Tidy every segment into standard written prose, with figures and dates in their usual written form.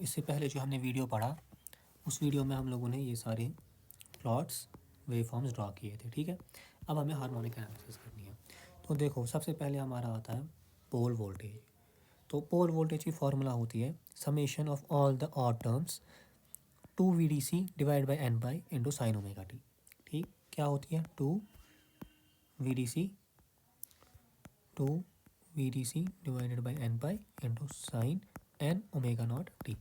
इससे पहले जो हमने वीडियो पढ़ा उस वीडियो में हम लोगों ने ये सारे प्लॉट्स वेव फॉर्म्स ड्रॉ किए थे, ठीक है। अब हमें हार्मोनिक एनालिसिस करनी है। तो देखो सबसे पहले हमारा आता है पोल वोल्टेज। तो पोल वोल्टेज की फॉर्मूला होती है summation of all the odd terms 2 VDC divide by n pi into sine omega t. ठीक, क्या होती है 2 VDC divided by n pi into sine n omega not t.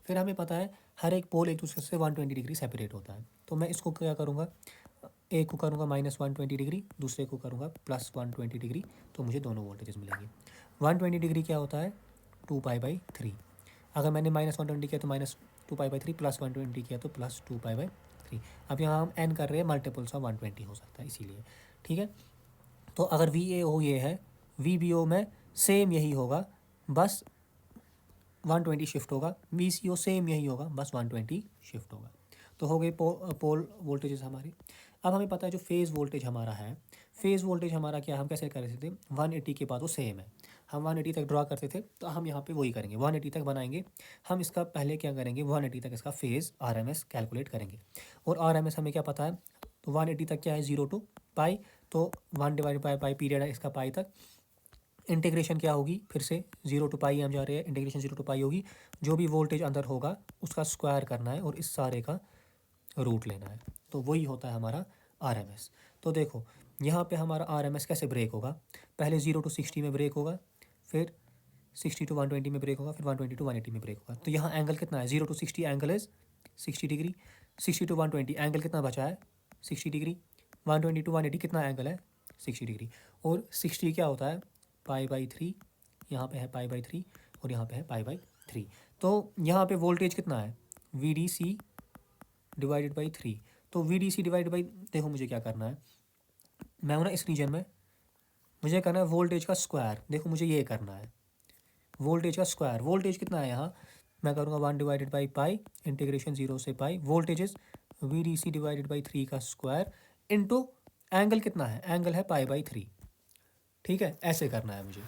फिर हमें पता है हर एक पोल एक दूसरे से 120 डिग्री सेपरेट होता है। तो मैं इसको क्या करूँगा, एक को करूँगा -120 डिग्री, दूसरे को करूँगा +120 डिग्री, तो मुझे दोनों वोल्टेजेस मिलेंगे। 120 डिग्री क्या होता है 2π/3। अगर मैंने -120 किया तो -2π/3, +120 किया तो +2π/3। अब यहाँ हम n कर रहे हैं मल्टीपल्स ऑफ 120 हो सकता है इसीलिए, ठीक है। तो अगर VAO ये है, VBO में सेम यही होगा, बस 120 शिफ्ट होगा। VCO सेम यही होगा, बस 120 शिफ्ट होगा। तो हो गए पोल वोल्टेजेस हमारे। अब हमें पता है जो फेज़ वोल्टेज हमारा है, फेज़ वोल्टेज हमारा क्या, हम कैसे कर रहे थे 180 के बाद वो सेम है। हम 180 तक ड्रॉ करते थे, तो हम यहाँ पे वही करेंगे 180 तक बनाएंगे। हम इसका पहले क्या करेंगे 180 तक इसका फेज़ RMS कैलकुलेट करेंगे। और RMS हमें क्या पता है, तो 180 तक क्या है 0 to पाई, तो 1/पाई पीरियड है इसका पाई तक। इंटीग्रेशन क्या होगी, फिर से 0 to पाई हम जा रहे हैं, इंटीग्रेशन 0 to पाई होगी। जो भी वोल्टेज अंदर होगा उसका स्क्वायर करना है और इस सारे का रूट लेना है, तो वही होता है हमारा RMS। तो देखो यहाँ पे हमारा RMS कैसे ब्रेक होगा, पहले 0 to 60 में ब्रेक होगा, फिर 60 to 120 में ब्रेक होगा, फिर 120 to 180 में ब्रेक होगा। तो यहाँ एंगल कितना है 0 to 60 angle is 60 degree, 60 to 120 angle कितना बचा है 60 डिग्री, 120 to 180 कितना एंगल है 60 डिग्री। और 60 क्या होता है π/3, यहाँ पे है π/3 और यहाँ पे है π/3। तो यहाँ पे वोल्टेज कितना है VDC डिवाइडेड बाई 3। तो VDC डिवाइड बाई, देखो मुझे क्या करना है, मैं हूँ ना इस रीजन में, मुझे करना है वोल्टेज का स्क्वायर। देखो मुझे ये करना है वोल्टेज का स्क्वायर। वोल्टेज कितना है यहाँ, मैं करूँगा 1/पाई इंटीग्रेशन 0 से पाई, वोल्टेजेस VDC डिवाइडेड बाई 3 का स्क्वायर इंटू एंगल कितना है, एंगल है π/3। ठीक है, ऐसे करना है मुझे,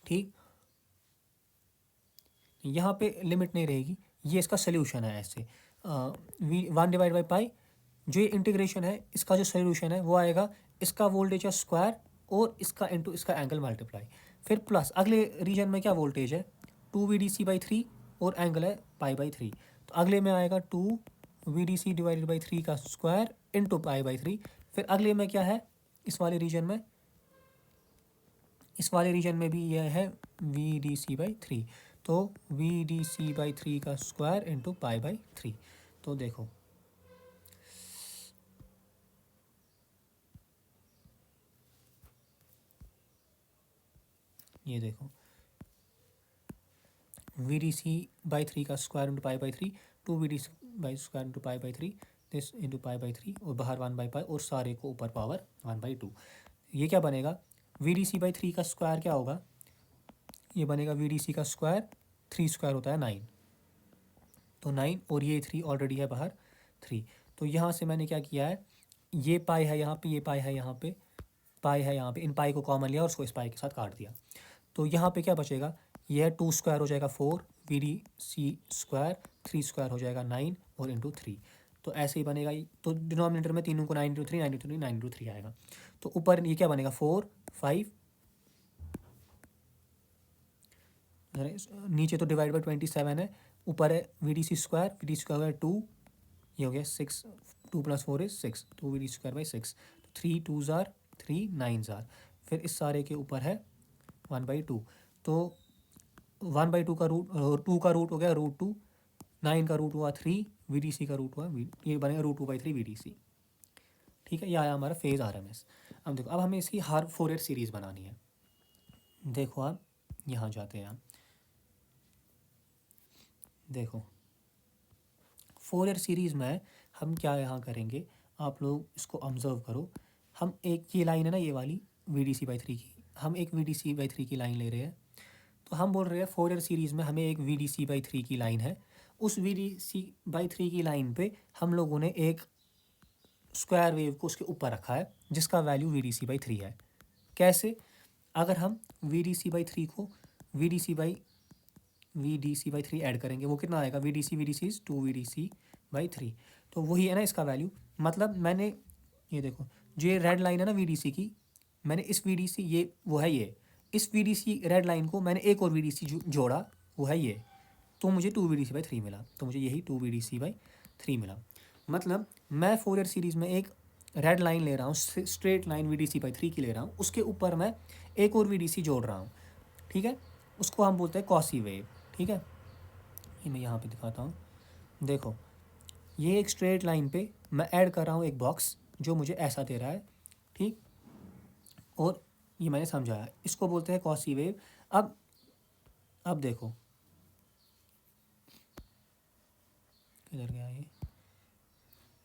ठीक। यहाँ पे लिमिट नहीं रहेगी, ये इसका सोल्यूशन है। ऐसे 1/पाई जो ये इंटीग्रेशन है इसका जो सोल्यूशन है वो आएगा इसका वोल्टेज का स्क्वायर और इसका इंटू इसका एंगल मल्टीप्लाई, फिर प्लस अगले रीजन में क्या वोल्टेज है 2 VDC/3 और एंगल है π/3। तो अगले में आएगा 2 VDC डिवाइडेड बाई 3 का स्क्वायर इंटू π/3। फिर अगले में क्या है इस वाले रीजन में, इस वाले रीजन में भी यह है VDC/3, तो VDC/3 का स्क्वायर इंटू π/3। तो देखो ये देखो VDC/3 का स्क्वायर इंटू π/3, 2 VDC/स्क्वायर इंटू π/3, दिस इंटू π/3 और बाहर 1/पाई और सारे को ऊपर पावर 1/2। ये क्या बनेगा VDC/3 का स्क्वायर क्या होगा, ये बनेगा VDC का स्क्वायर, 3 स्क्वायर होता है 9, तो 9 और ये 3 ऑलरेडी है बाहर 3। तो यहाँ से मैंने क्या किया है, ये पाई है यहाँ पे, ये पाई है यहाँ पे, पाई है यहाँ पे, इन पाई को कॉमन लिया और उसको इस पाई के साथ काट दिया। तो यहाँ पे क्या बचेगा, यह 2 स्क्वायर हो जाएगा 4 VDC स्क्वायर, 3 स्क्वायर हो जाएगा 9 और इंटू 3। तो ऐसे ही बनेगा। तो डिनोमिनेटर में तीनों को 9 × 3 9 × 3 9 × 3 आएगा। तो ऊपर ये क्या बनेगा 4 5, नीचे तो डिवाइड बाई 27 है, ऊपर है VDC स्क्वायर, VDC स्क्वायर 2, ये हो गया 6, 2 + 4 = 6, 2 VDC square by 6, 3 2s are 3 9s are, फिर इस सारे के ऊपर है 1/2। तो 1/2 का रूट, 2 का रूट हो गया √2, 9 का रूट हुआ 3, VDC का रूट हुआ ये बनेगा √2/3 VDC। ठीक है, ये आया हमारा फेज़ RMS। अब देखो अब हमें इसकी हर फोरियर सीरीज़ बनानी है। देखो आप यहाँ जाते हैं, आप देखो फोरियर सीरीज़ में हम क्या यहाँ करेंगे, आप लोग इसको ऑब्जर्व करो। हम एक ये लाइन है ना ये वाली VDC/3 की, हम एक VDC/3 की लाइन ले रहे हैं। तो हम बोल रहे हैं फोरियर सीरीज़ में हमें एक VDC/3 की लाइन है, उस VDC/3 की लाइन पे हम लोगों ने एक स्क्वायर वेव को उसके ऊपर रखा है जिसका वैल्यू VDC/3 है। कैसे, अगर हम VDC/3 को VDC/3 ऐड करेंगे, वो कितना आएगा, VDC इज 2 VDC/3। तो वही है ना इसका वैल्यू। मतलब मैंने ये देखो, जो ये रेड लाइन है ना VDC की, मैंने इस VDC, ये वो है ये, इस VDC रेड लाइन को मैंने एक और VDC जोड़ा, वो है ये, तो मुझे 2 VDC/3 मिला। तो मुझे यही 2 VDC/3 मिला। मतलब मैं फोरियर सीरीज़ में एक रेड लाइन ले रहा हूँ, स्ट्रेट लाइन VDC/3 की ले रहा हूँ, उसके ऊपर मैं एक और VDC जोड़ रहा हूँ, ठीक है। उसको हम बोलते हैं कॉसी वेव, ठीक है। ये मैं यहाँ पे दिखाता हूँ, देखो ये एक स्ट्रेट लाइन पे मैं ऐड कर रहा हूँ एक बॉक्स जो मुझे ऐसा दे रहा है, ठीक। और ये मैंने समझाया, इसको बोलते हैं कॉसी वेव। अब देखो किधर गया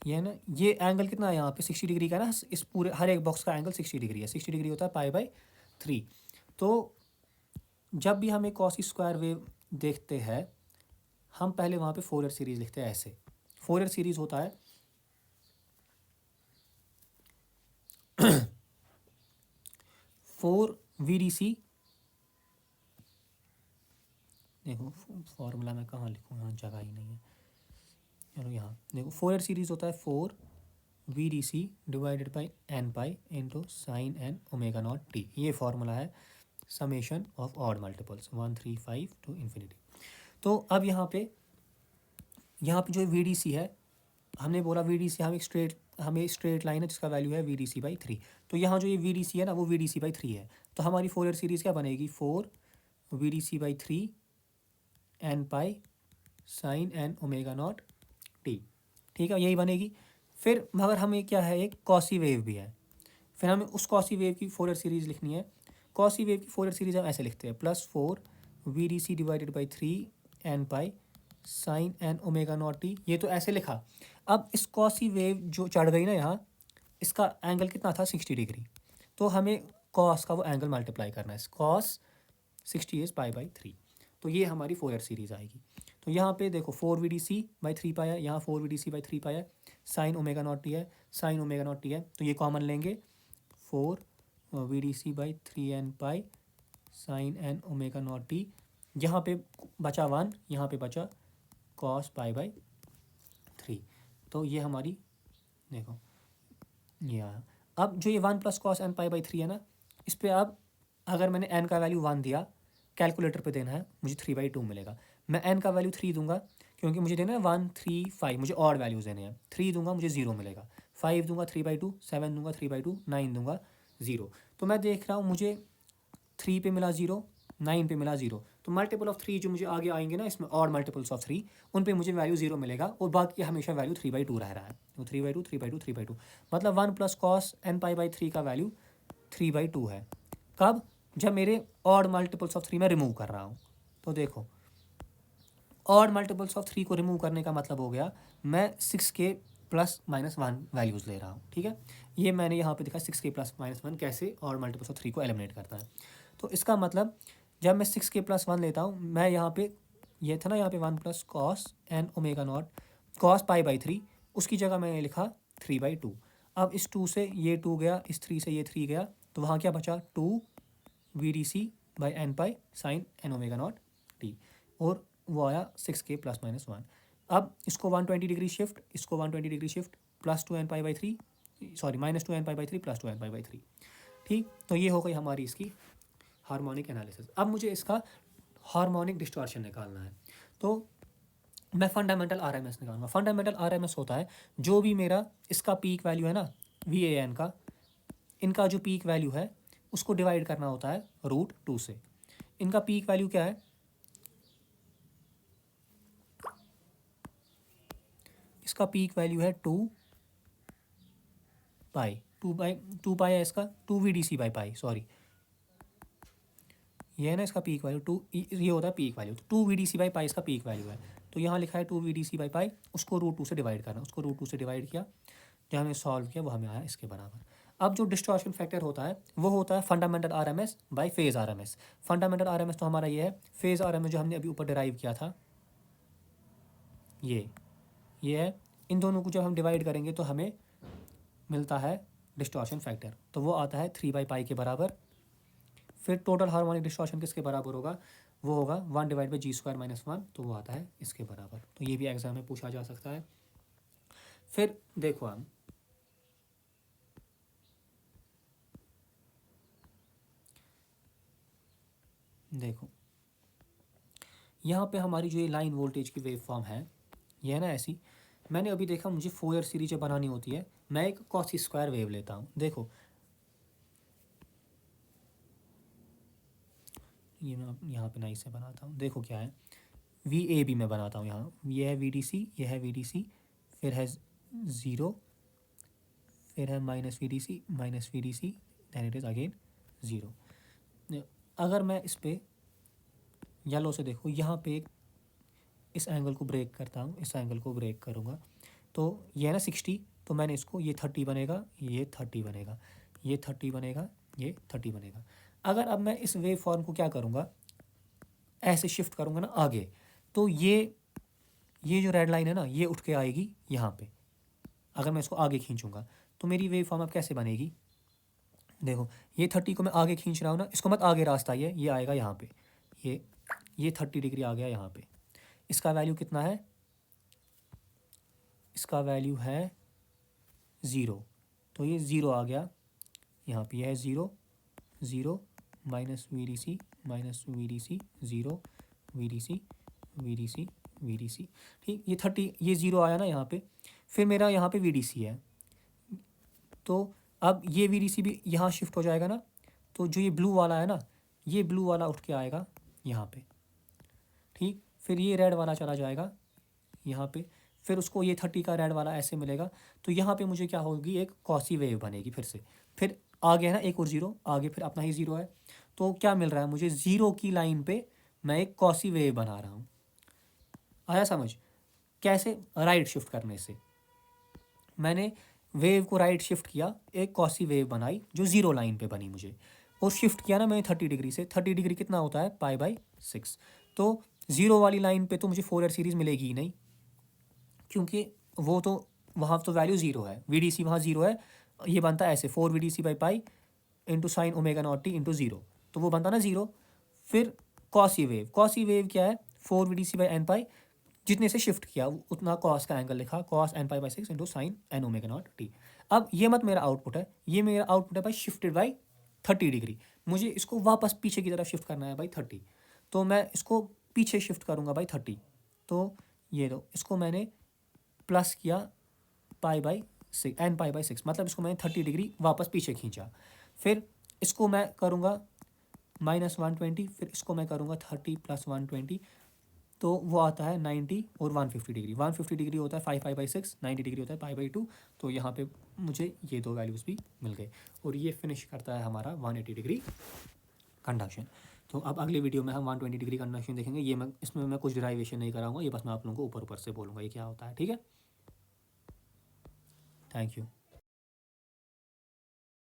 ये है ना, ये एंगल कितना है यहाँ पे 60 डिग्री का है ना, इस पूरे हर एक बॉक्स का एंगल 60 डिग्री है। 60 डिग्री होता है π/3। तो जब भी हम एक कॉसी स्क्वायर वेव देखते हैं, हम पहले वहाँ पे फोरियर सीरीज लिखते हैं ऐसे। फोरियर सीरीज होता है 4 VDC, देखो फॉर्मूला मैं कहाँ लिखूँ, यहाँ जगह ही नहीं है, चलो यहाँ देखो, फोरियर सीरीज होता है 4 VDC divided by n pi into sine n omega not t. ये फॉर्मूला है summation of odd multiples 1 3 5 to infinity. तो अब यहाँ पे जो VDC है, हमने बोला VDC हमें स्ट्रेट लाइन है जिसका वैल्यू है VDC/3। तो यहाँ जो ये VDC है ना, वो VDC/3 है। तो हमारी फोरियर सीरीज़ क्या बनेगी, 4 VDC/3 n pi sine n omega not t, ठीक है, यही बनेगी। फिर मगर हमें क्या है, एक कॉसी वेव भी है, फिर हमें उस कॉसी वेव की फोरियर सीरीज़ लिखनी है। कॉसी वेव की फोरियर सीरीज़ हम ऐसे लिखते हैं, +4 VDC divided by 3 n pi sine n omega not t. ये तो ऐसे लिखा। अब इस कॉसी वेव जो चढ़ गई ना यहाँ, इसका एंगल कितना था, 60 डिग्री। तो हमें कॉस का वो एंगल मल्टीप्लाई करना है, कॉस 60 इज π/3। तो ये हमारी फोरियर सीरीज़ आएगी। तो यहाँ पे देखो 4 VDC/3 पाया, यहाँ 4 VDC/3 पाया, साइन ओमेगा नॉट टी है, साइन ओमेगा नॉट टी है, तो ये कॉमन लेंगे, 4 VDC/3 n pi sine n omega not t. यहाँ पे बचा 1, यहाँ पे बचा कॉस π/3। तो ये हमारी देखो ये आया। अब जो ये 1 + cos n π/3 है ना, इस पर अब अगर मैंने n का वैल्यू 1 दिया, कैलकुलेटर पे देना है, मुझे 3/2 मिलेगा। मैं n का वैल्यू 3 दूंगा, क्योंकि मुझे देना है 1 3 5, मुझे ऑड वैल्यूज देने हैं। 3 दूंगा मुझे 0 मिलेगा, 5 दूंगा 3/2, 7 दूंगा 3/2, 9 दूंगा 0। तो मैं देख रहा हूँ मुझे 3 पे मिला 0, 9 पे मिला 0। तो मल्टीपल ऑफ 3 जो मुझे आगे आएंगे ना इसमें, ऑड मल्टीपल्स ऑफ 3, उन पे मुझे वैल्यू 0 मिलेगा, और बाकी हमेशा वैल्यू 3/2 रह रहा है। तो 3/2 3/2 3/2, मतलब 1 + cos n π/3 का वैल्यू 3/2 है। कब, जब मेरे ऑड मल्टीपल्स ऑफ 3 में रिमूव कर रहा हूँ। तो देखो ऑड मल्टीपल्स ऑफ 3 को रिमूव करने का मतलब हो गया, मैं 6 के +-1 वैल्यूज़ ले रहा हूँ, ठीक है। ये मैंने यहाँ पे दिखा 6 के +-1 कैसे ऑड मल्टीपल्स ऑफ 3 को एलिमिनेट करता है। तो इसका मतलब जब मैं 6 के +1 लेता हूँ, मैं यहाँ पे ये था ना, यहाँ पे 1 + cos n omega naught cos π/3, उसकी जगह मैंने लिखा 3/2। अब इस 2 से ये 2 गया, इस 3 से ये 3 गया, तो वहाँ क्या बचा, 2 VDC/n pi sine n omega naught T, और वो आया 6 के +-1। अब इसको 120 डिग्री शिफ्ट, इसको 120 degree shift, +2n π/3, sorry -2n π/3 +2n π/3, ठीक। तो ये हो गई हमारी इसकी हार्मोनिक एनालिसिस। अब मुझे इसका हार्मोनिक डिस्टॉर्शन निकालना है, तो मैं फंडामेंटल RMS निकालूंगा। फंडामेंटल RMS होता है जो भी मेरा इसका पीक वैल्यू है ना, VAN का, इनका जो पीक वैल्यू है उसको डिवाइड करना होता है √2 से। इनका पीक वैल्यू क्या है, इसका पीक वैल्यू है 2 पाई, 2 पाई है इसका, 2 VDC/π, सॉरी ये है ना इसका पीक वैल्यू 2, ये होता है पीक वैल्यू। तो 2 VDC/π इसका पीक वैल्यू है। तो यहाँ लिखा है 2 VDC/π, उसको √2 से डिवाइड करना, उसको √2 से डिवाइड किया, जहाँ हमने सॉल्व किया वो हमें आया इसके बराबर। अब जो डिस्टॉर्शन फैक्टर होता है वो होता है fundamental RMS by phase RMS। Fundamental RMS तो हमारा ये है, फेज RMS जो हमने अभी ऊपर डिराइव किया था ये है। इन दोनों को जब हम डिवाइड करेंगे तो हमें मिलता है डिस्टॉर्शन फैक्टर, तो वो आता है 3/π के बराबर। फिर टोटल हार्मोनिक डिस्टॉर्शन किसके बराबर होगा, वो होगा 1/g² - 1, तो वो आता है इसके बराबर। तो ये भी एग्जाम में पूछा जा सकता है। फिर देखो हम देखो यहाँ पे हमारी जो ये लाइन वोल्टेज की वेव फॉर्म है, ये है ना ऐसी। मैंने अभी देखा मुझे फोरियर सीरीज जब बनानी होती है, मैं एक कॉसी स्क्वायर वेव लेता हूँ। देखो ये मैं यहाँ पे नाइस से बनाता हूँ। देखो क्या है, वी ए बी में बनाता हूँ यहाँ, ये है वी डी सी, ये है वी डी सी, फिर है ज़ीरो, फिर है minus V D C, minus V D C, then it is again zero. अगर मैं इस पर येलो से देखो, यहाँ पे एक इस एंगल को ब्रेक करता हूँ, इस एंगल को ब्रेक करूँगा, तो ये है ना 60, तो मैंने इसको, ये 30 बनेगा, ये 30 बनेगा, ये 30 बनेगा, ये 30 बनेगा। अगर अब मैं इस वेव फॉर्म को क्या करूँगा, ऐसे शिफ्ट करूँगा ना आगे, तो ये जो रेड लाइन है ना, ये उठ के आएगी यहाँ पे। अगर मैं इसको आगे खींचूंगा तो मेरी वेव फॉर्म अब कैसे बनेगी, देखो ये 30 को मैं आगे खींच रहा हूँ ना, इसको मत आगे रास्ता, ये आएगा यहाँ पे, ये 30 डिग्री आ गया यहाँ पे। इसका वैल्यू कितना है, इसका वैल्यू है 0, तो ये 0 आ गया यहाँ पे, यह है 0 0 minus V D C, minus V D C, 0 V D C, V D C, V D C. ठीक, ये 30, ये 0 आया ना यहाँ पे। फिर मेरा यहाँ पे वी डी सी है, तो अब ये वी डी सी भी यहाँ शिफ्ट हो जाएगा ना, तो जो ये ब्लू वाला है ना, ये ब्लू वाला उठ के आएगा यहाँ पे। ठीक, फिर ये रेड वाला चला जाएगा यहाँ पे, फिर उसको ये 30 का रेड वाला ऐसे मिलेगा, तो यहाँ पे मुझे क्या होगी, एक कॉसी वेव बनेगी फिर से। फिर आगे है ना एक और 0, आगे फिर अपना ही 0 है, तो क्या मिल रहा है मुझे, 0 की लाइन पे मैं एक कॉसी वेव बना रहा हूँ। आया समझ, कैसे, राइट शिफ्ट करने से मैंने वेव को राइट शिफ्ट किया, एक कॉसी वेव बनाई जो 0 लाइन पे बनी मुझे, और शिफ्ट किया ना मैंने 30 डिग्री से। 30 डिग्री कितना होता है, π/6। तो 0 वाली लाइन पे तो मुझे फोरियर सीरीज मिलेगी ही नहीं, क्योंकि वो तो वहाँ तो वैल्यू 0 है, वी डी सी वहाँ 0 है। ये बनता है ऐसे 4 V D C by pi into sine omega not t into 0, तो वो बनता ना 0। फिर कॉसी वेव क्या है, 4 V D C by n pi, जितने से शिफ्ट किया उतना कॉस का एंगल लिखा, cos n pi by 6 into sine n omega not t. अब ये मत मेरा आउटपुट है, ये मेरा आउटपुट है भाई शिफ्टेड बाई 30 डिग्री। मुझे इसको वापस पीछे की तरफ शिफ्ट करना है भाई 30, तो मैं इसको पीछे शिफ्ट करूँगा भाई 30। तो ये दो, इसको मैंने प्लस किया π/6, एन π/6, मतलब इसको मैंने 30 डिग्री वापस पीछे खींचा। फिर इसको मैं करूँगा -120, फिर इसको मैं करूँगा 30 + 120, तो वो आता है 90 और 150 डिग्री। 150 डिग्री होता है 5π/6, 90 डिग्री होता है π/2। तो यहाँ पे मुझे ये दो वैल्यूज़ भी मिल गए, और ये फिनिश करता है हमारा 180 डिग्री कंडक्शन। तो अब अगले वीडियो में हम 120 डिग्री कंडक्शन देखेंगे। ये मैं इसमें मैं कुछ डिराइवेशन नहीं कराऊंगा, ये बस मैं आप लोगों को ऊपर ऊपर से बोलूँगा ये क्या होता है। ठीक है, थैंक यू।